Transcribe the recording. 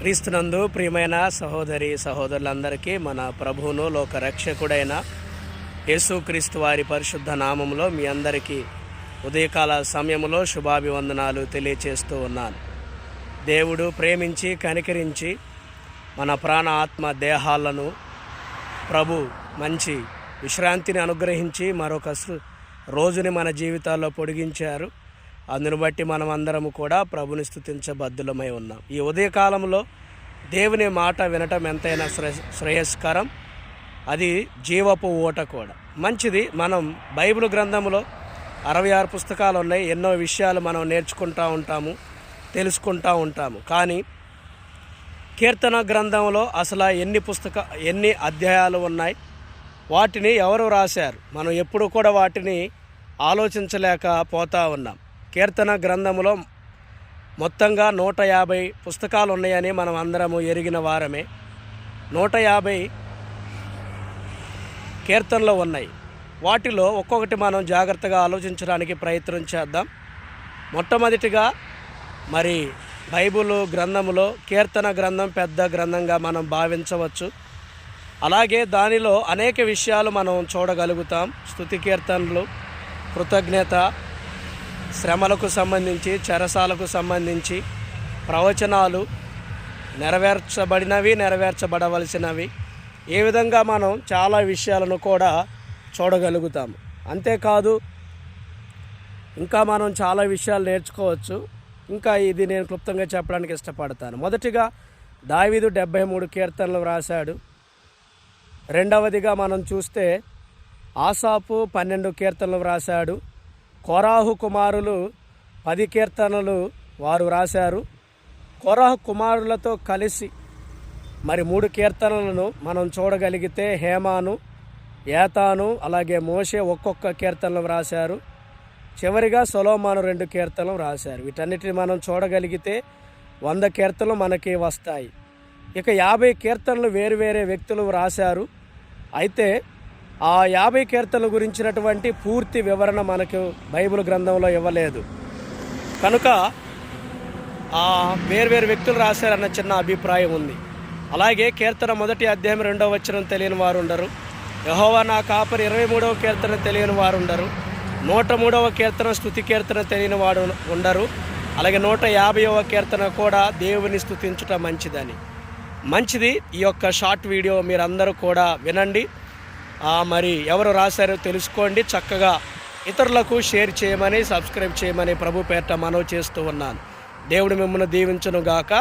క్రీస్తునందు ప్రియమైన సహోదరి సహోదరులందరికీ మన ప్రభువును లోక రక్షకుడైన యేసుక్రీస్తు వారి పరిశుద్ధ నామములో మీ అందరికీ ఉదయకాల సమయంలో శుభాభివందనాలు తెలియచేస్తూ ఉన్నాను. దేవుడు ప్రేమించి కనికరించి మన ప్రాణ ఆత్మ దేహాలను ప్రభు మంచి విశ్రాంతిని అనుగ్రహించి మరొక రోజుని మన జీవితాల్లో పొడిగించారు. అందును బట్టి మనం అందరము కూడా ప్రభుని స్తుతించబద్దులమై ఉన్నాం. ఈ ఉదయకాలంలో దేవుని మాట వినటం ఎంతైనా శ్రేయస్కరం. అది జీవపు ఊట కూడా మంచిది. మనం బైబిల్ గ్రంథంలో 66 పుస్తకాలు ఉన్నాయి. ఎన్నో విషయాలు మనం నేర్చుకుంటూ ఉంటాము, తెలుసుకుంటూ ఉంటాము. కానీ కీర్తన గ్రంథంలో అసలు ఎన్ని అధ్యాయాలు ఉన్నాయి, వాటిని ఎవరు రాశారు, మనం ఎప్పుడు కూడా వాటిని ఆలోచించలేకపోతూ ఉన్నాం. కీర్తన గ్రంథంలో మొత్తంగా 150 పుస్తకాలు ఉన్నాయని మనం అందరము ఎరిగిన వారమే. 150 కీర్తనలు ఉన్నాయి. వాటిలో ఒక్కొక్కటి మనం జాగ్రత్తగా ఆలోచించడానికి ప్రయత్నం చేద్దాం. మొట్టమొదటిగా మరి బైబిల్ గ్రంథంలో కీర్తన గ్రంథం పెద్ద గ్రంథంగా మనం భావించవచ్చు. అలాగే దానిలో అనేక విషయాలు మనం చూడగలుగుతాం. స్తుతి కీర్తనలు, కృతజ్ఞత, శ్రమలకు సంబంధించి, చెరసాలకు సంబంధించి, ప్రవచనాలు, నెరవేర్చబడినవి, నెరవేర్చబడవలసినవి, ఏ విధంగా మనం చాలా విషయాలను కూడా చూడగలుగుతాము. అంతేకాదు ఇంకా మనం చాలా విషయాలు నేర్చుకోవచ్చు. ఇంకా ఇది నేను క్లుప్తంగా చెప్పడానికి ఇష్టపడతాను. మొదటిగా దావీదు 73 కీర్తనలు వ్రాశాడు. రెండవదిగా మనం చూస్తే ఆసాపు 12 కీర్తనలు వ్రాశాడు. కోరాహు కుమారులు 10 కీర్తనలు వారు రాశారు. కోరాహు కుమారులతో కలిసి మరి 3 కీర్తనలను మనం చూడగలిగితే హేమాను, ఏతాను, అలాగే మోషే ఒక్కొక్క కీర్తనలు రాశారు. చివరిగా సొలొమోను 2 కీర్తనలు రాశారు. వీటన్నిటిని మనం చూడగలిగితే 100 కీర్తనలు మనకి వస్తాయి. ఇక 50 కీర్తనలు వేరు వ్యక్తులు రాశారు. అయితే ఆ 50 కీర్తనల గురించినటువంటి పూర్తి వివరణ మనకు బైబిల్ గ్రంథంలో ఇవ్వలేదు. కనుక ఆ వేరు వ్యక్తులు రాశారన్న చిన్న అభిప్రాయం ఉంది. అలాగే కీర్తన 1వ అధ్యాయం 2వ వచనం తెలియని వారు ఉండరు. యెహోవా నా కాపరి 23వ కీర్తన తెలియని వారు ఉండరు. 103వ కీర్తన స్తుతి కీర్తన తెలియని వాడు ఉండరు. అలాగే 150వ కీర్తన కూడా దేవుని స్తుతించుట మంచిది. ఈ యొక్క షార్ట్ వీడియో మీరందరూ కూడా వినండి. మరి ఎవరు రాశారో తెలుసుకోండి. చక్కగా ఇతరులకు షేర్ చేయమని, సబ్స్క్రైబ్ చేయమని ప్రభు పేరిట మనవి చేస్తూ ఉన్నాను. దేవుడు మిమ్మల్ని దీవించును గాక.